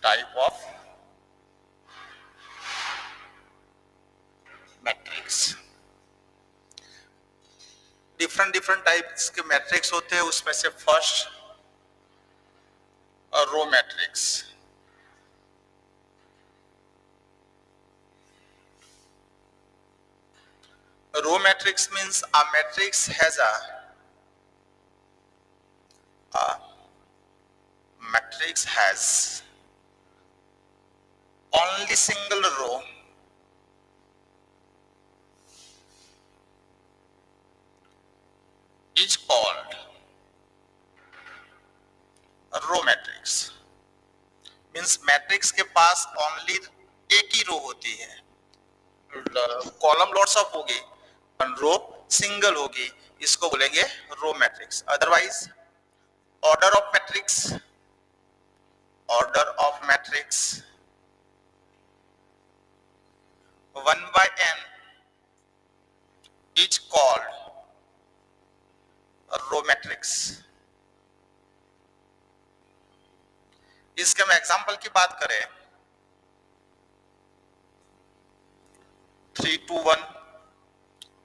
type of matrix. Different different types के matrix होते हैं, उसमें से first row matrix. Row matrix means a matrix has a matrix has only single row is called row matrix. Means matrix के पास only एक ही रो होती है, कॉलम लॉट्स ऑफ होगी, रो सिंगल होगी, इसको बोलेंगे row matrix. Otherwise order of matrix, order of matrix 1 by n is called row matrix. इसके हम एग्जांपल की बात करें, 3 2 1,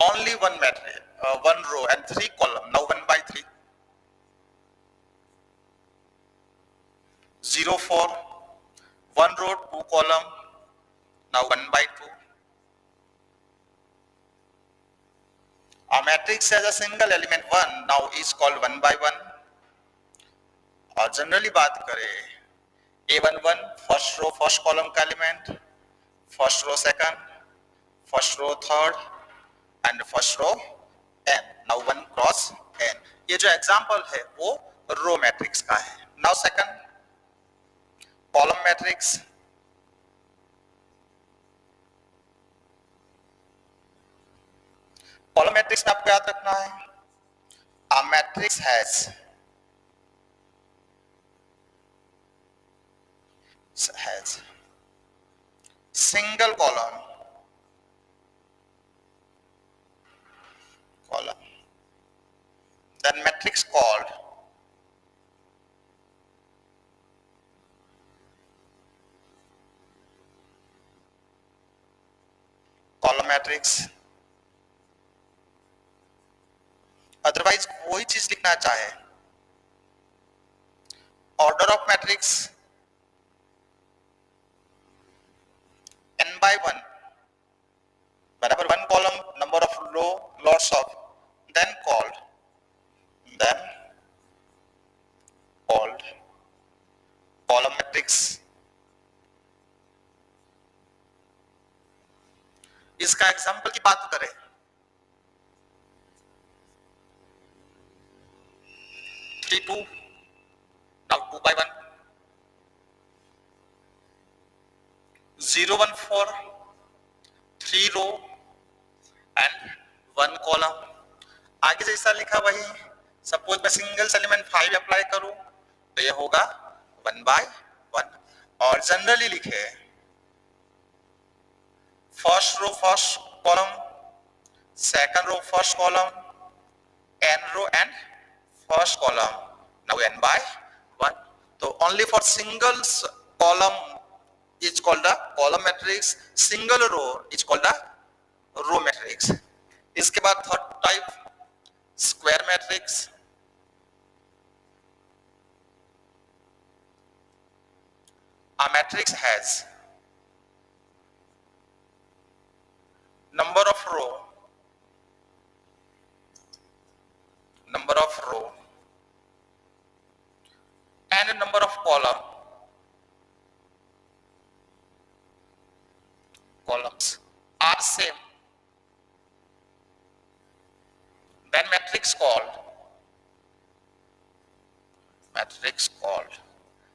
only one matrix, one row and 3 column, now 1 by 3, 0 4, one row 2 column, now 1 by 2. A matrix has a single element 1, now is called 1 by 1. और generally बात करें, A11 first row first column का element, first row second, first row third and first row n, now 1 cross n। ये जो example है वो row matrix का है। Now second column matrix. Column matrix में आपको याद रखना है, a matrix has single column then matrix called column matrix। Otherwise कोई चीज लिखना चाहे, order of matrix n by 1 बराबर 1 column number of row lots of, then called column matrix। इसका एग्जांपल की बात करें, 3 2, now 2 by 1, 0 1 4, 3 row and 1 column. आगे जैसा लिखा वही, सपोज मैं सिंगल एलिमेंट 5 अप्लाई करूं तो ये होगा 1 by 1। और जनरली लिखे first row first column, second row first column, n row and first column, now n by 1। तो only for single column is called a column matrix, single row is called a row matrix। इसके बाद third type square matrix. A matrix has number of row and number of columns are same, then matrix called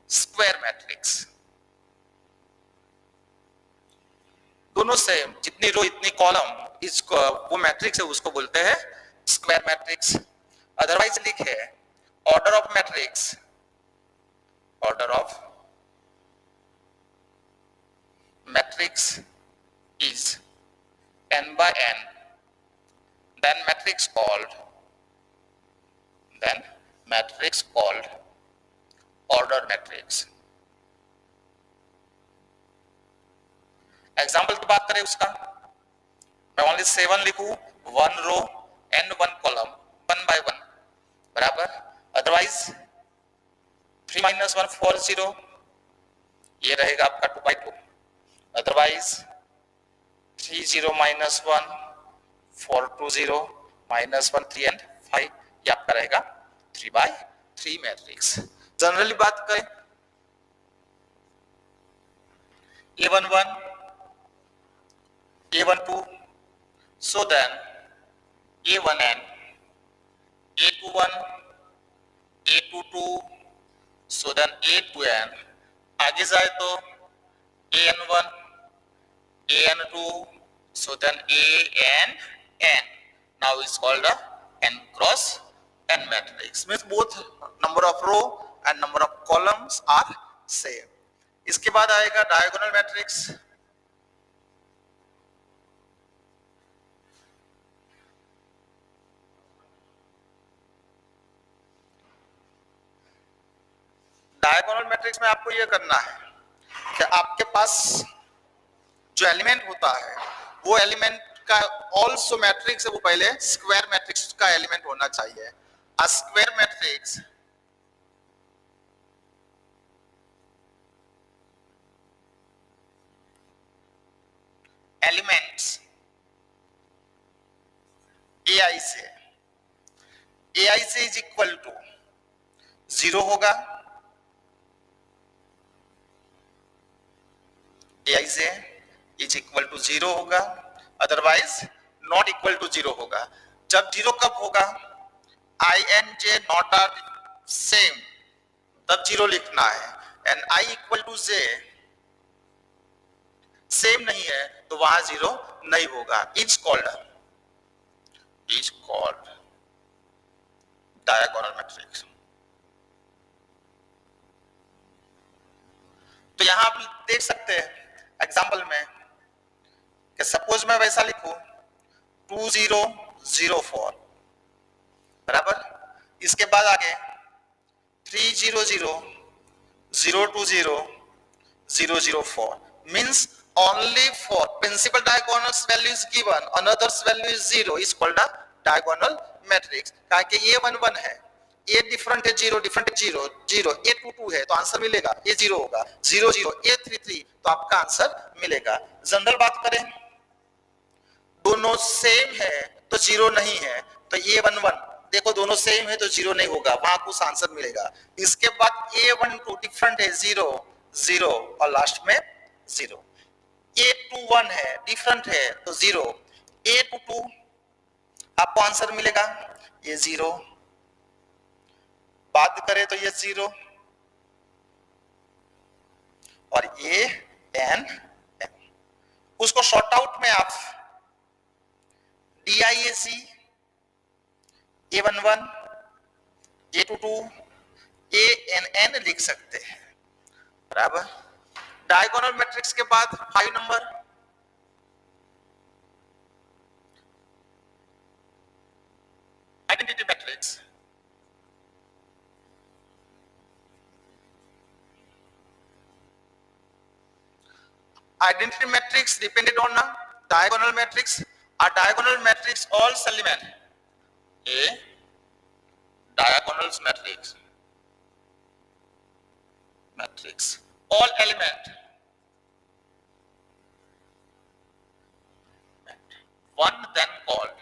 square matrix। दोनों same, जितनी रो इतनी column, इसको वो matrix है उसको बोलते हैं स्क्वायर मैट्रिक्स। अदरवाइज लिखे order of matrix is n by n, then matrix called order matrix। Example की बात करें उसका, मैं ओनली 7 लिखूं, 1 रो एंड 1 कॉलम 1 by 1 बराबर, अदरवाइज 3 - 1 4 0, ये रहेगा आपका 2 by 2, अदरवाइज 3 0 - 1 4 2 0 -1 3 and 5, ये आपका रहेगा 3 by 3 मैट्रिक्स। जनरली बात करें A11 A12, so then A1n A21 A22, so then A2n, आगे जाए तो AN1 AN2, so then ANn, now is called a n cross n matrix, means both number of row and number of columns are same। इसके बाद आएगा diagonal matrix. Diagonal matrix में आपको यह करना है कि आपके पास जो एलिमेंट होता है वो एलिमेंट का ऑल्सो मैट्रिक्स है, वो पहले स्क्वायर मैट्रिक्स का एलिमेंट होना चाहिए। A square matrix elements ai से इज इक्वल टू 0 होगा, ai से इज इक्वल टू 0 होगा, अदरवाइज नॉट इक्वल टू 0 होगा। जब 0 कब होगा, i and j not are same, तब 0 लिखना है, and i equal to j same नहीं है तो वहां 0 नहीं होगा। Is called diagonal matrix. तो यहां आप देख सकते हैं एग्जांपल में कि सपोज मैं वैसा लिखूं 2 0 0 4 बराबर, इसके बाद आगे 3 0 0 0 2 0 0 0 4 means only for principal diagonals value is given, another's value is 0 is called a diagonal matrix। कहा कि A11 है, A डिफरेंट है 0 डिफरेंट है 0 0, A22 है तो आंसर मिलेगा A 0 होगा, 0 0 A33 तो आपका आंसर मिलेगा। जनरल बात करें दोनों सेम है तो 0 नहीं है, तो A11 देखो दोनों सेम है तो 0 नहीं होगा, वहां कुछ आंसर मिलेगा। इसके बाद A12 डिफरेंट है 0 0 और लास्ट में 0, A21 है डिफरेंट है तो 0, A22 आपको आंसर मिलेगा ये 0, बात करें तो ये 0 और ये n, उसको शॉर्ट आउट में आप DIAC A11 A22 ANN लिख सकते हैं बराबर। डायगोनल मैट्रिक्स के बाद 5 number identity matrix. Identity matrix depended on a diagonal matrix. A diagonal matrix all element a diagonal matrix all element one then called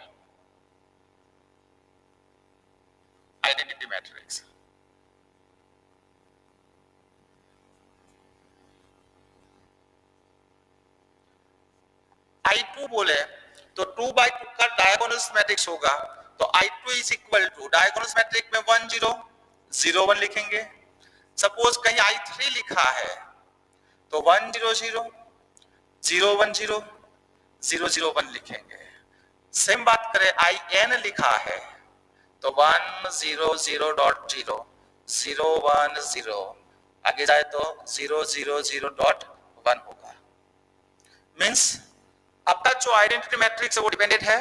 identity matrix। I2 बोले तो 2 by 2 का diagonal matrix होगा, तो I2 is equal to diagonal matrix में 1 0 0 1 लिखेंगे। Suppose कहीं I3 लिखा है तो 1 0 0 0 1 0 0 0 1 लिखेंगे। सेम बात करें IN लिखा है तो 1 0 0 डॉट 0 0 1 0, आगे जाए तो 0 0 0 डॉट 1 होगा। मीन्स आपका जो आइडेंटिटी मैट्रिक्स है वो डिपेंडेंट है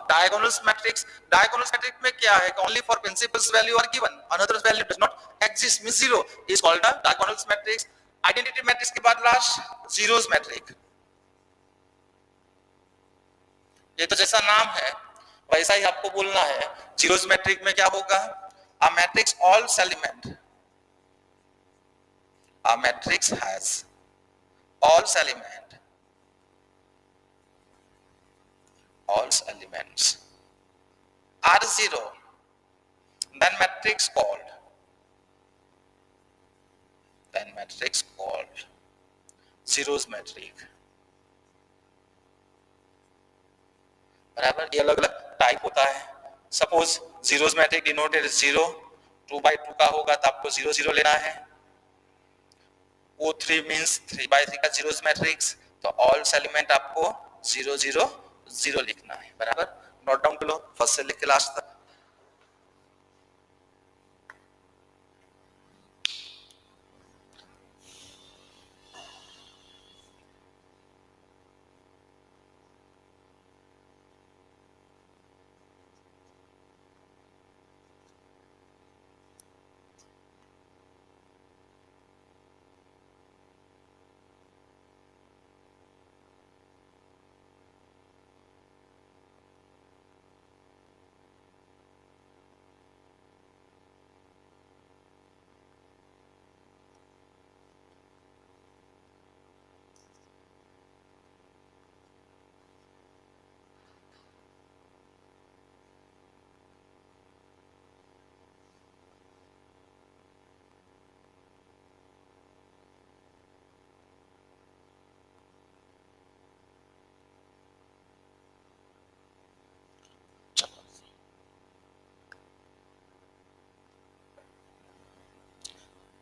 डायगोनल मैट्रिक्स। डायगोनल मैट्रिक्स में क्या है, only for principals value are given, another value does not exist means 0 is called a diagonal matrix. Identity matrix के बाद लास्ट जीरोस मैट्रिक्स। ये तो जैसा नाम है वैसा ही आपको बोलना है। जीरोस मैट्रिक्स में क्या होगा, a matrix all's element, a matrix has all's element, all's elements are zero, then matrix called zeros matrix। बराबर, ये अलग अलग टाइप होता है। Suppose zeros matrix denoted zero, 2/2 का होगा तो आपको 0 0 लेना है। O3 मींस 3/3 का जीरोस मैट्रिक्स, तो ऑल एलिमेंट आपको 0 0 0 लिखना है। बराबर, नोट डाउन कर लो फर्स्ट से लेकर लास्ट तक।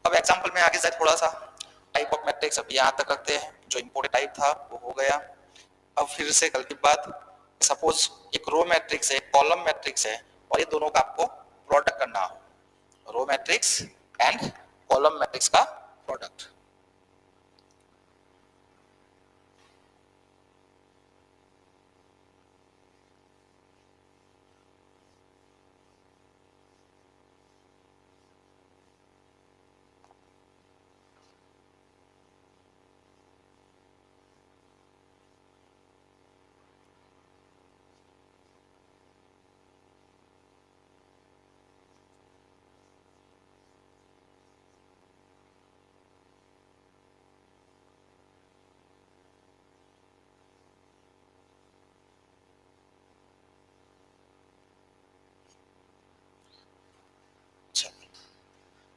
अब एग्जांपल में आगे जाए थोड़ा सा, टाइप ऑफ मैट्रिक्स अब यहाँ तक रखते हैं, जो इंपोर्टेंट टाइप था वो हो गया। अब फिर से कल की बात, सपोज एक रो मैट्रिक्स है, एक कॉलम मैट्रिक्स है, और ये दोनों का आपको प्रोडक्ट करना हो, row matrix and column matrix का product.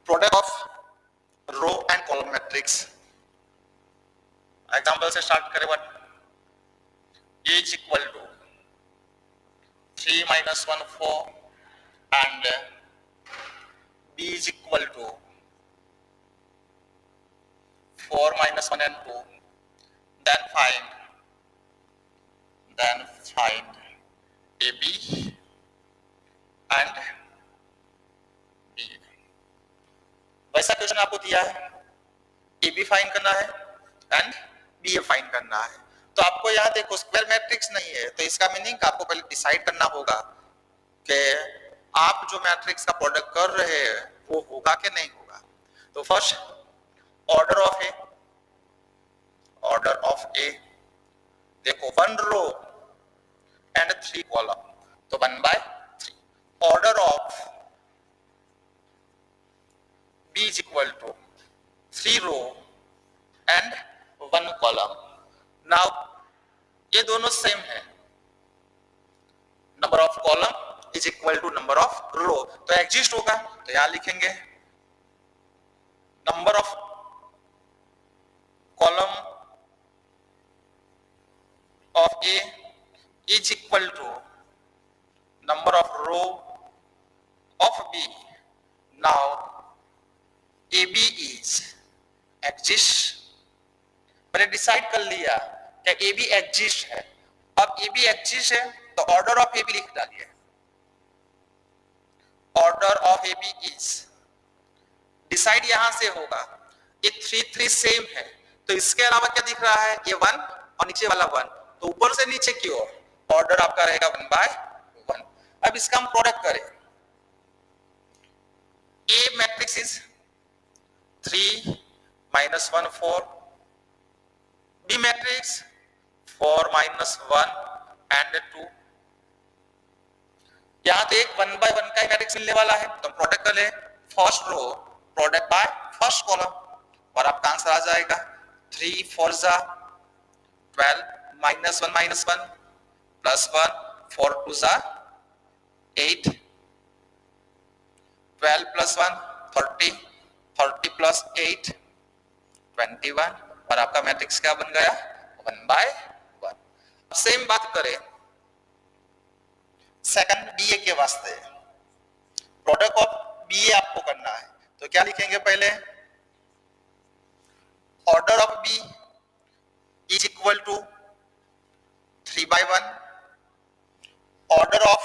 Product of row and column matrix, example से स्टार्ट करें। What A is equal to 3 minus 1 4 and B is equal to 4 minus 1 and 2, then find AB and B। वैसा question आपको दिया है, AB find करना है and BA find करना है। तो आपको यहाँ देखो स्क्वायर मैट्रिक्स नहीं है, तो इसका मीनिंग आपको पहले डिसाइड करना होगा कि आप जो मैट्रिक्स का प्रोडक्ट कर रहे हैं वो होगा कि नहीं होगा। तो फर्स्ट ऑर्डर ऑफ ए देखो 1 रो एंड 3 कॉलम, तो 1/3। Order of B is equal to 3 row and 1 column. Now ये दोनों सेम है, number of column is equal to number of row, तो एग्जिस्ट होगा, तो यहां लिखेंगे number of column of A is equal to number of row of B. Now A B is exist, मैंने decide कर लिया कि ए बी एग्जिस्ट है। अब ए बी एग्जिस्ट है तो ऑर्डर ऑफ ए बी लिख डालिए, order of A B is, decide यहां से होगा, ये 3 3 सेम है, तो इसके अलावा क्या दिख रहा है, ये 1 और नीचे वाला 1, तो ऊपर से नीचे की ओर ऑर्डर आपका रहेगा 1/1। अब इसका हम प्रोडक्ट करें, A matrix is 3 minus 1 4, B matrix 4 minus 1 and 2। यहाँ तो एक 1 by 1 का मैट्रिक्स मिलने वाला है, तो प्रोडक्ट कर ले first row product by first column और आपका आंसर आ जाएगा 3 4 जा 12 -1 प्लस 1 4 2 जा 8 12 प्लस 1 30 30 प्लस 8 21 और आपका मैट्रिक्स क्या बन गया 1 by 1। अब सेम बात करें सेकंड बीए के वास्ते, प्रोडक्ट ऑफ बीए आपको करना है तो क्या लिखेंगे पहले order of B is equal to 3 by 1, order of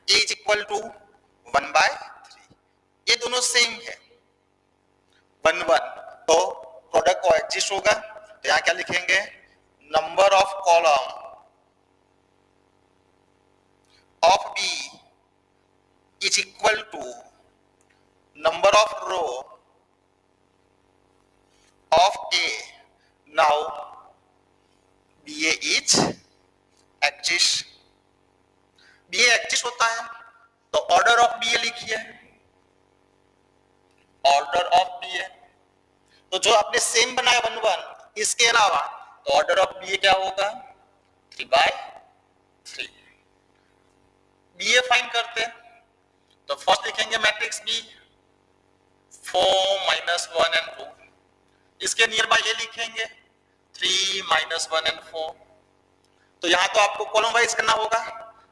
A is equal to 1 by 3, ये दोनों सेम है 1 1, तो प्रोडक्ट को एग्जिस्ट होगा तो यहां क्या लिखेंगे number of column of B is equal to number of row of A. Now BA is exist, BA exist होता है तो order of BA लिखिए, order of BA तो जो आपने सेम बनाया 1 1 इसके अलावा तो order of BA क्या होगा 3 by 3। बीए फाइंड करते हैं तो फर्स्ट लिखेंगे मैट्रिक्स बी 4 -1 and 2, इसके नियर बाय ए लिखेंगे 3 -1 and 4, तो यहां तो आपको कॉलम वाइज करना होगा।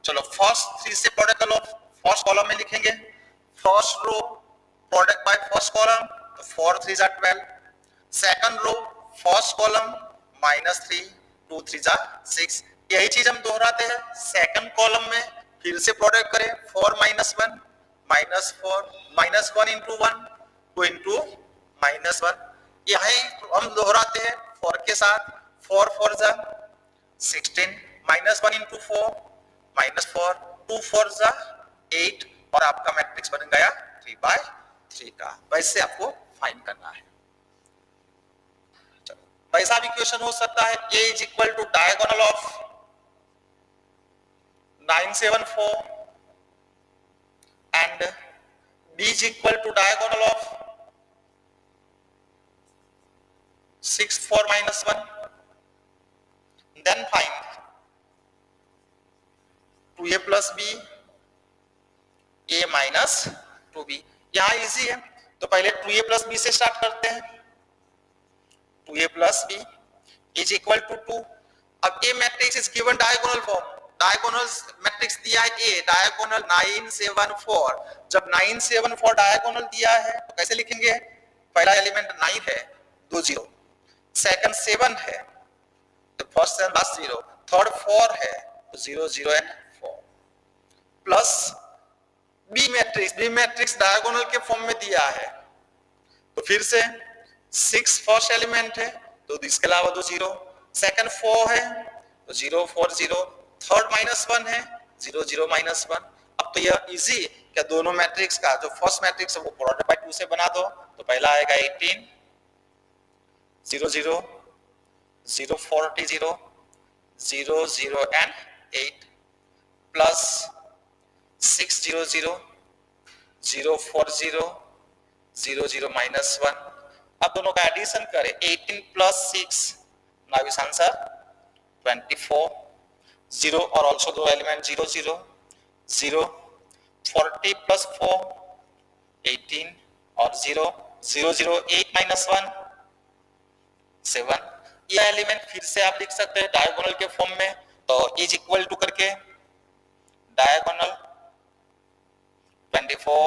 चलो फर्स्ट 3 से प्रोडक्ट कर लो, फर्स्ट कॉलम में लिखेंगे first row product by first column तो 4 3 जा 12, सेकंड रो फर्स्ट कॉलम -3 2 3 जा 6, यही चीज हम दोहराते हैं सेकंड कॉलम में फिर से प्रोडक्ट करें 4 -1 -4 -1 into 1 2 into -1, यही हम दोहराते हैं 4 के साथ 4 4 जा 16 -1 into 4 -4 2 4 जा 8 और आपका मैट्रिक्स बन गया 3 by 3 का। वैसे आपको फाइंड करना है। वैसा भी क्वेश्चन हो सकता है A is equal to diagonal of 9 7 4 and B is equal to diagonal of 6 4 -1, then find 2A plus B A minus 2B। यहां इजी है तो पहले 2A plus B से स्टार्ट करते हैं, 2A plus B is equal to 2। अब A matrix is given diagonal form, diagonal matrix दिया है A डायगोनल 9 7 4, जब 9 7 4 डायगोनल दिया है तो कैसे लिखेंगे पहला एलिमेंट 9 है 2 0, सेकंड 7 है तो फर्स्ट से लास्ट 0, थर्ड 4 है तो 0 0 and 4 plus B matrix diagonal के फॉर्म में दिया है तो फिर से 6 फर्स्ट एलिमेंट है तो इसके अलावा 2 0, सेकंड 4 है तो 0 4 0, थर्ड -1 है 0 0 -1। अब तो यह इजी क्या दोनों मैट्रिक्स का जो फर्स्ट मैट्रिक्स है वो प्रोडक्ट बाय 2 से बना दो तो पहला आएगा 18 0 0 0 40 0 0 0 एंड 8 प्लस 6 0 0 0 4 0 0 0 -1। अब दोनों का एडिशन करें 18 प्लस 6 नाउ इज आंसर 24 0 और ऑल्सो दो एलिमेंट 0 0 0 40 प्लस 4 18 और 0 0 0 8 -1 7। यह एलिमेंट फिर से आप लिख सकते हैं डायगोनल के फॉर्म में तो इज इक्वल टू करके डायगोनल 24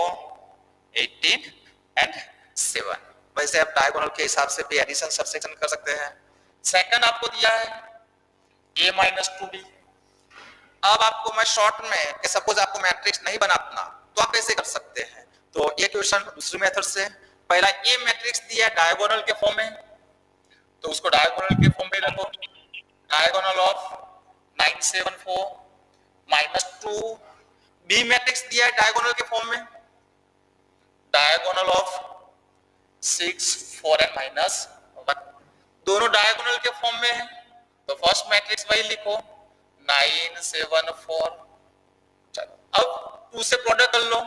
18 एंड 7। वैसे आप डायगोनल के हिसाब से भी एडिशन सब्ट्रैक्शन कर सकते हैं। सेकंड आपको दिया है a minus 2b। अब आपको मैं शॉर्ट में कि सपोज आपको मैट्रिक्स नहीं बनाना तो आप कैसे कर सकते हैं, तो ये क्वेश्चन दूसरी मेथड से पहला ए मैट्रिक्स दिया है डायगोनल के फॉर्म में तो उसको डायगोनल के फॉर्म में रखो, डायगोनल ऑफ 9 7 4 -2। बी मैट्रिक्स दिया है डायगोनल के फॉर्म में डायगोनल ऑफ 6 4 एंड -1, दोनों डायगोनल के फॉर्म में है तो फर्स्ट मैट्रिक्स वही लिखो 9 7 4। चलो अब 2 से प्रोडक्ट कर लो,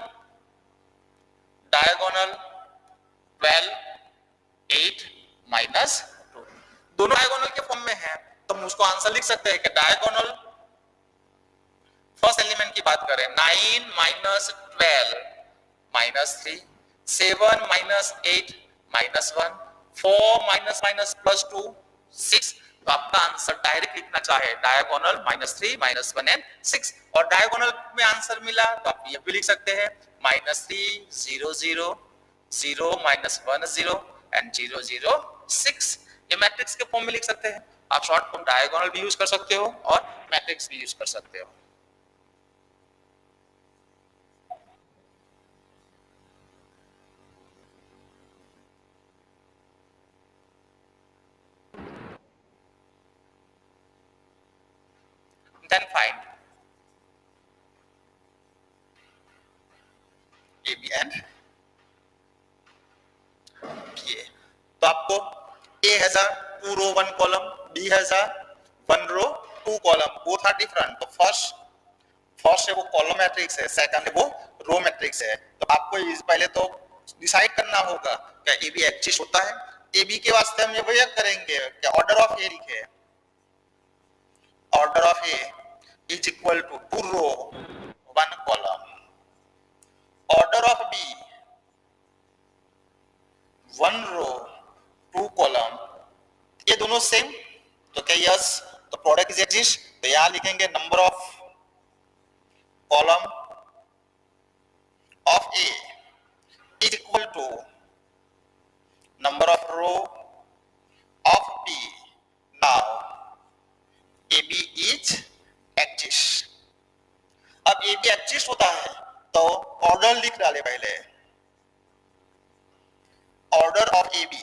डायगोनल 12 8 माइनस 2, दोनों डायगोनल के फॉर्म में है तो हम उसको आंसर लिख सकते हैं कि डायगोनल फर्स्ट एलिमेंट की बात करें 9 minus 12 minus 3, 7 minus 8 minus 1, 4 minus minus plus 2 6। तो आपका आंसर डायरेक्ट लिखना चाहे डायगोनल -3 -1 एंड 6, और डायगोनल में आंसर मिला तो आप ये भी लिख सकते हैं -3 0 0 0 -1 0 एंड 0 0 6। ये मैट्रिक्स के फॉर्म में लिख सकते हैं। आप शॉर्ट फॉर्म डायगोनल भी यूज कर सकते हो और मैट्रिक्स भी यूज कर सकते हो। Then find AB and BA। तो आपको A has a 2 row 1 column, B has a 1 row 2 column, both are different। तो फर्स्ट है वो कॉलम मैट्रिक्स है, सेकंड है वो रो मैट्रिक्स है। तो आपको पहले तो डिसाइड करना होगा क्या ए बी एग्जिस्ट होता है। ए बी के वास्ते हम ये वही करेंगे कि ऑर्डर ऑफ ए लिखे, order of A is equal to 2 row 1 column, order of B 1 row 2 column, ये दोनों सेम। तो क्या यस, तो प्रोडक्ट इज एग्जिस्ट। तो यहां लिखेंगे number of column of A is equal to number of row of B. Now AB is exist। अब AB exist होता है तो ऑर्डर लिख डाले पहले, order of AB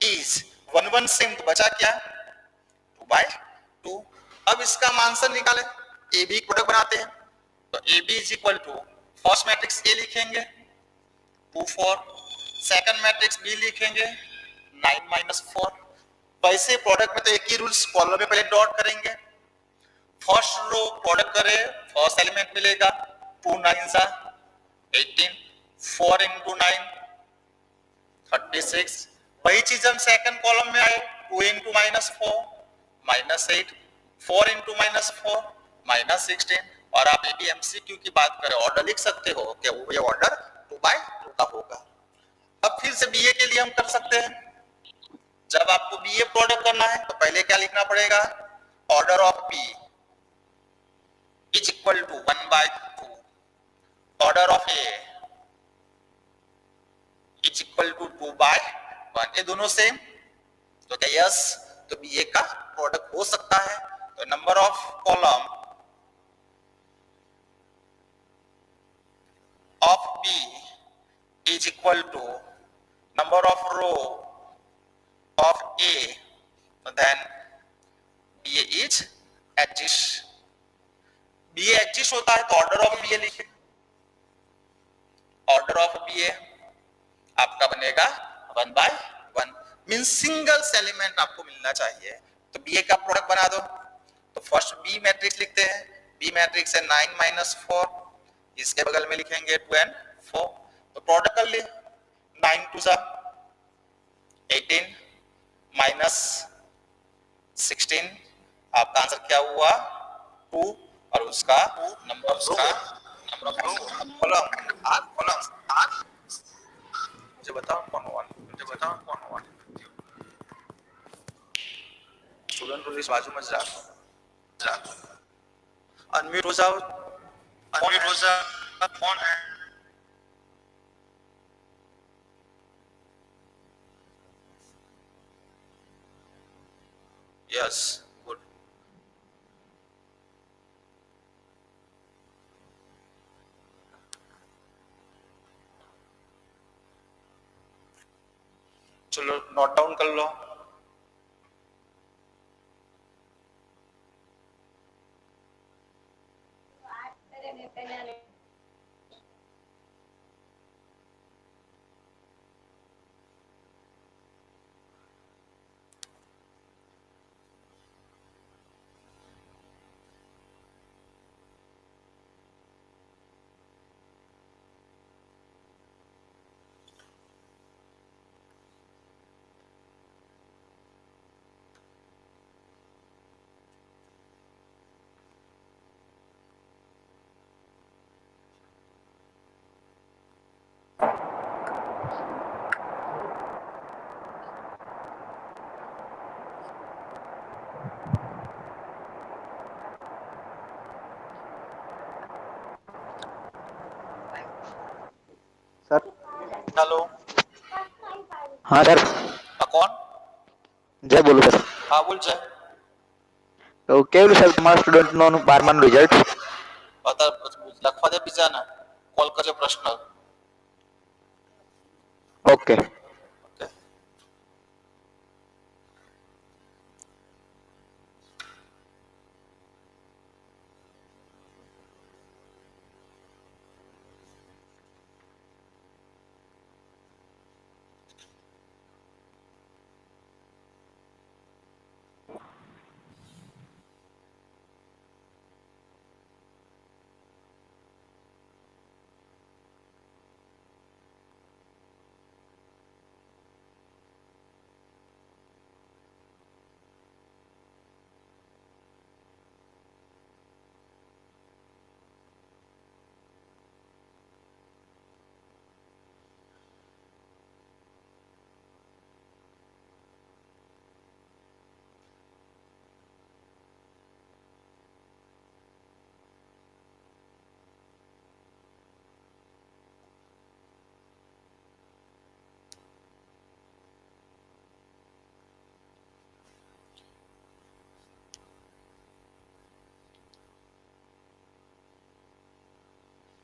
is 1 1 same, तो बचा क्या 2/2। अब इसका हम आंसर निकाले, AB प्रोडक्ट बनाते हैं तो AB is equal to first matrix A लिखेंगे 2 4, सेकंड मैट्रिक्स B लिखेंगे 9 -4। वैसे प्रोडक्ट में तो एक ही रूल्स, कॉलम में पहले डॉट करेंगे, फर्स्ट रो प्रोडक्ट करे फर्स्ट एलिमेंट मिलेगा 2 9 18, 4 into 9 36। वही चीज हम सेकंड कॉलम में आए 2 into -4 -8, 4 into -4 -16। और आप ए बी एमसीक्यू की बात करें ऑर्डर लिख सकते हो कि वो ये ऑर्डर 2/2 का होगा। अब फिर से बीए के लिए हम कर सकते हैं, जब आपको बीए प्रोडक्ट करना है तो पहले क्या लिखना पड़ेगा, order of B is equal to 1/2, order of A is equal to 2/1। ये दोनों सेम, तो क्या यस, तो बीए का प्रोडक्ट हो सकता है। तो number of column of B is equal to number of row of A, then BA is exist। BA exist होता है तो ऑर्डर ऑफ BA लिखे, ऑर्डर ऑफ BA आपका बनेगा 1/1, मीन सिंगल एलिमेंट आपको मिलना चाहिए। तो BA का प्रोडक्ट बना दो, तो फर्स्ट B मैट्रिक्स लिखते हैं, B मैट्रिक्स है 9 -4, इसके बगल में लिखेंगे 2 and 4। तो प्रोडक्ट कर लिए 9 2 18 -16, आपका आंसर क्या हुआ 2, और उसका नंबर ऑफ कॉलम मुझे बताओ कौन हुआ स्टूडेंट रूल इस बाजू में जा अनम्यूट हो जाओ, अनम्यूट हो जा, कौन है? Yes good. चलो नोट डाउन कर लो। હેલો. हाँ सर. કોણ? જય બોલું સર. હા બોલ છે. તો કેવું સાહેબ તમારા સ્ટુડન્ટનું 12માનું રિઝલ્ટ? લખવા દે બીજાને, કોલ કરજો પ્રશ્ન. Okay.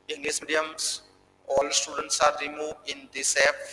English mediums, all students are removed in this app.